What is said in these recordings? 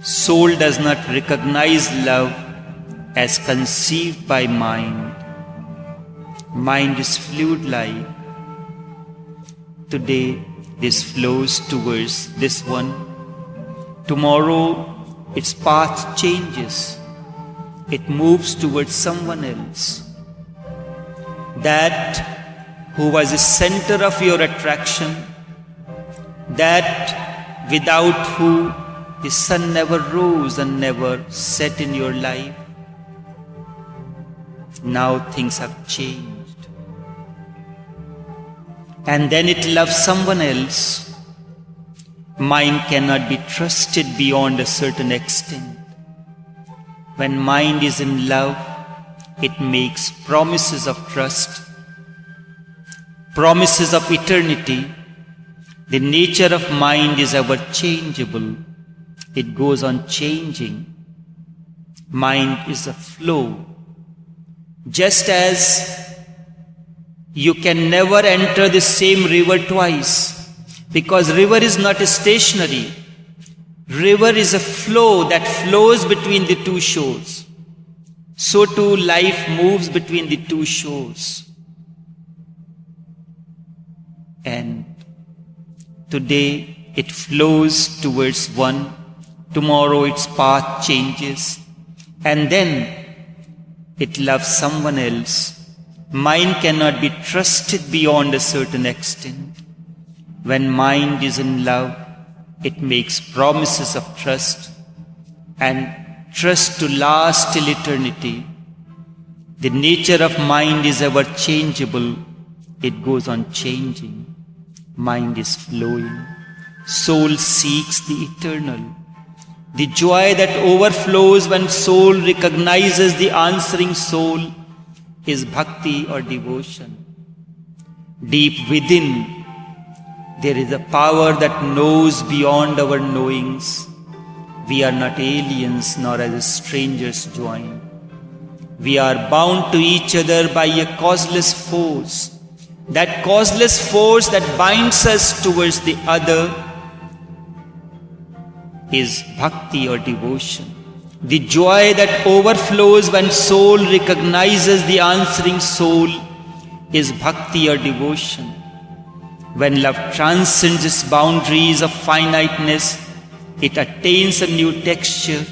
Soul does not recognize love as conceived by mind. Mind is fluid-like. Today, this flows towards this one. Tomorrow, its path changes. It moves towards someone else. That who was the center of your attraction, that without who the sun never rose and never set in your life, now things have changed. And then it loves someone else. Mind cannot be trusted beyond a certain extent. When mind is in love, it makes promises of trust, promises of eternity. The nature of mind is ever changeable. It goes on changing. Mind is a flow. Just as you can never enter the same river twice, because river is not stationary. River is a flow that flows between the two shores. So too life moves between the two shores. And today it flows towards one. Tomorrow its path changes. And then it loves someone else. Mind cannot be trusted beyond a certain extent. When mind is in love, it makes promises of trust, and trust to last till eternity. The nature of mind is ever changeable. It goes on changing. Mind is flowing. Soul seeks the eternal. The joy that overflows when soul recognizes the answering soul is bhakti or devotion. Deep within, there is a power that knows beyond our knowings. We are not aliens nor as strangers joined. We are bound to each other by a causeless force. That causeless force that binds us towards the other is bhakti or devotion. The joy that overflows when soul recognizes the answering soul is bhakti or devotion. When love transcends its boundaries of finiteness, it attains a new texture.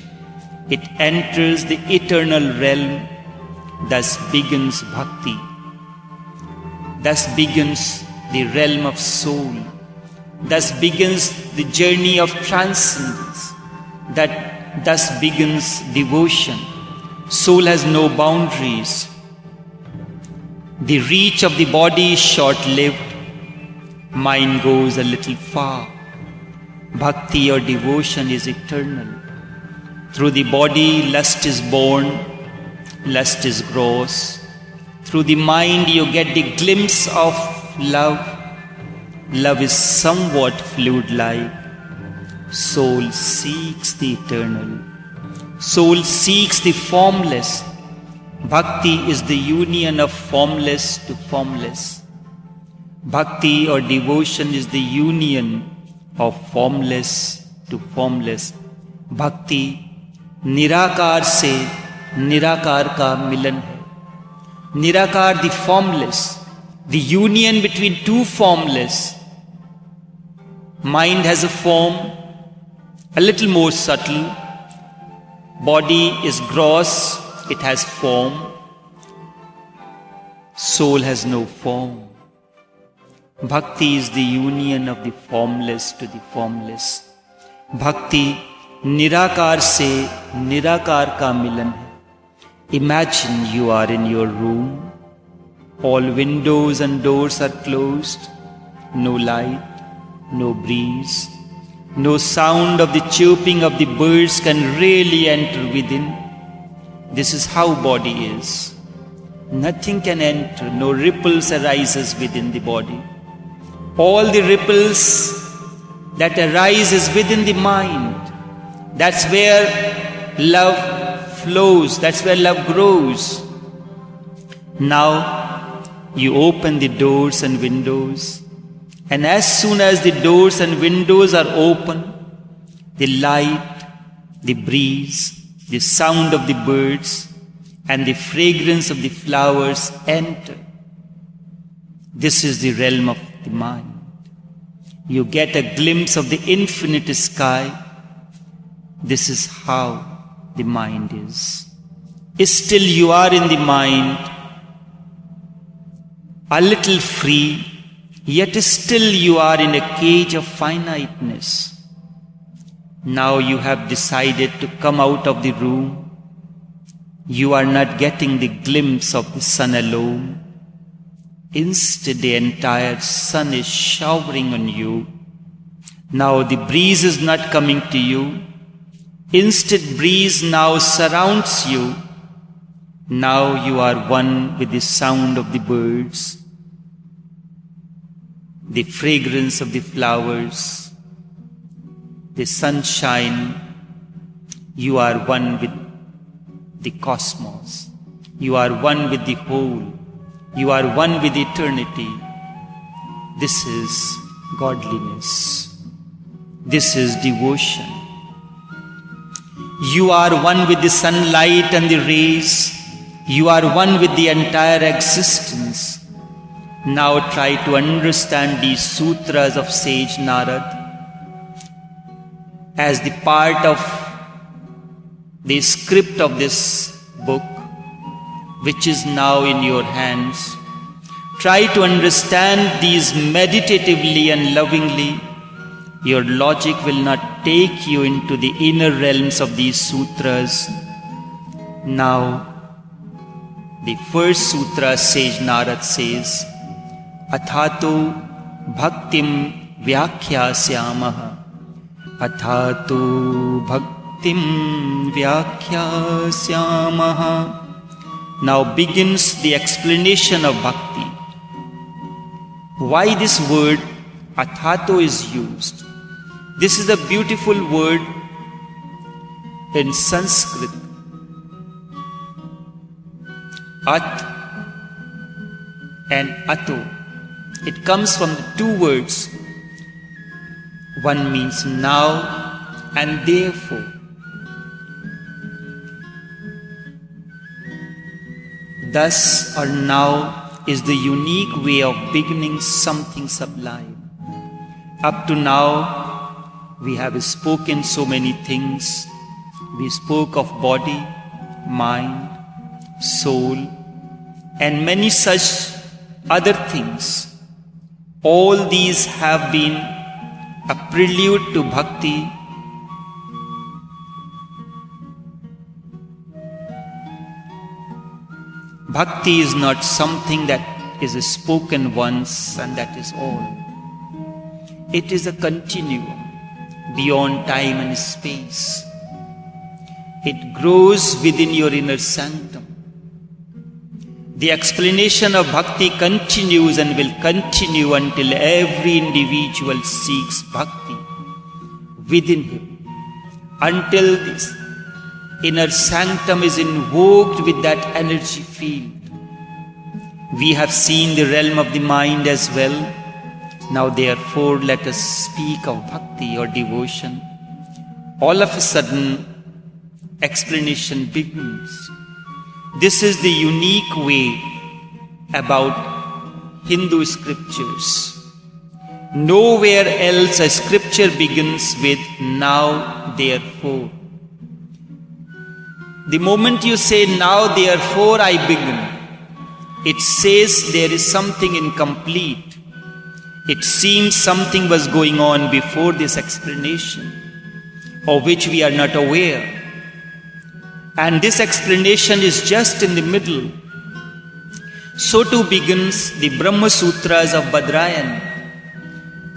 It enters the eternal realm. Thus begins bhakti. Thus begins the realm of soul. Thus begins the journey of transcendence. Thus begins devotion. Soul has no boundaries. The reach of the body is short-lived. Mind goes a little far. Bhakti or devotion is eternal. Through the body, lust is born, lust is gross. Through the mind, you get the glimpse of love. Love is somewhat fluid-like. Soul seeks the eternal. Soul seeks the formless. Bhakti is the union of formless to formless. Bhakti or devotion is the union of formless to formless. Bhakti निराकार से निराकार का मिलन है. Nirakar, the formless, the union between two formless. Mind has a form, a little more subtle. Body is gross, it has form. Soul has no form. Bhakti is the union of the formless to the formless. Bhakti निराकार से निराकार का मिलन है. Imagine you are in your room. All windows and doors are closed. No light, no breeze, no sound of the chirping of the birds can really enter within. This is how body is. Nothing can enter, no ripples arises within the body. All the ripples that arise is within the mind. That's where love flows, that's where love grows. Now you open the doors and windows, and as soon as the doors and windows are open, the light, the breeze, the sound of the birds, and the fragrance of the flowers enter. This is the realm of the mind. You get a glimpse of the infinite sky. This is how the mind is. Still you are in the mind, a little free, yet still you are in a cage of finiteness. Now you have decided to come out of the room. You are not getting the glimpse of the sun alone. Instead, the entire sun is showering on you. Now the breeze is not coming to you. Instead, breeze now surrounds you. Now you are one with the sound of the birds, the fragrance of the flowers, the sunshine. You are one with the cosmos. You are one with the whole. You are one with eternity. This is godliness. This is devotion. You are one with the sunlight and the rays. You are one with the entire existence. Now try to understand these sutras of sage Narad as the part of the script of this book, which is now in your hands. Try to understand these meditatively and lovingly. Your logic will not take you into the inner realms of these sutras. Now, the first sutra, sage Narad says, Athato bhaktim vyakhyāsyāmaha. Athato bhaktim vyakhyāsyāmaha. Now begins the explanation of bhakti. Why this word athato is used? This is a beautiful word in Sanskrit. At and ato. It comes from the two words. One means now and therefore. Thus or now is the unique way of beginning something sublime. Up to now, we have spoken so many things. We spoke of body, mind, soul, and many such other things. All these have been a prelude to bhakti. Bhakti is not something that is spoken once and that is all. It is a continuum beyond time and space. It grows within your inner sanctum. The explanation of bhakti continues and will continue until every individual seeks bhakti within him. Until this inner sanctum is invoked with that energy field. We have seen the realm of the mind as well. Now therefore let us speak of bhakti or devotion. All of a sudden, explanation begins. This is the unique way about Hindu scriptures. Nowhere else a scripture begins with now, therefore. The moment you say now, therefore, I begin, it says there is something incomplete. It seems something was going on before this explanation, of which we are not aware. And this explanation is just in the middle. So too begins the Brahma Sutras of Badrayana.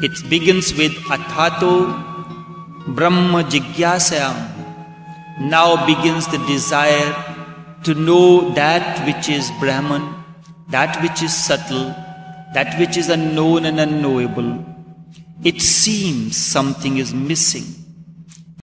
It begins with Athato Brahma Jigyasayam. Now begins the desire to know that which is Brahman, that which is subtle, that which is unknown and unknowable. It seems something is missing.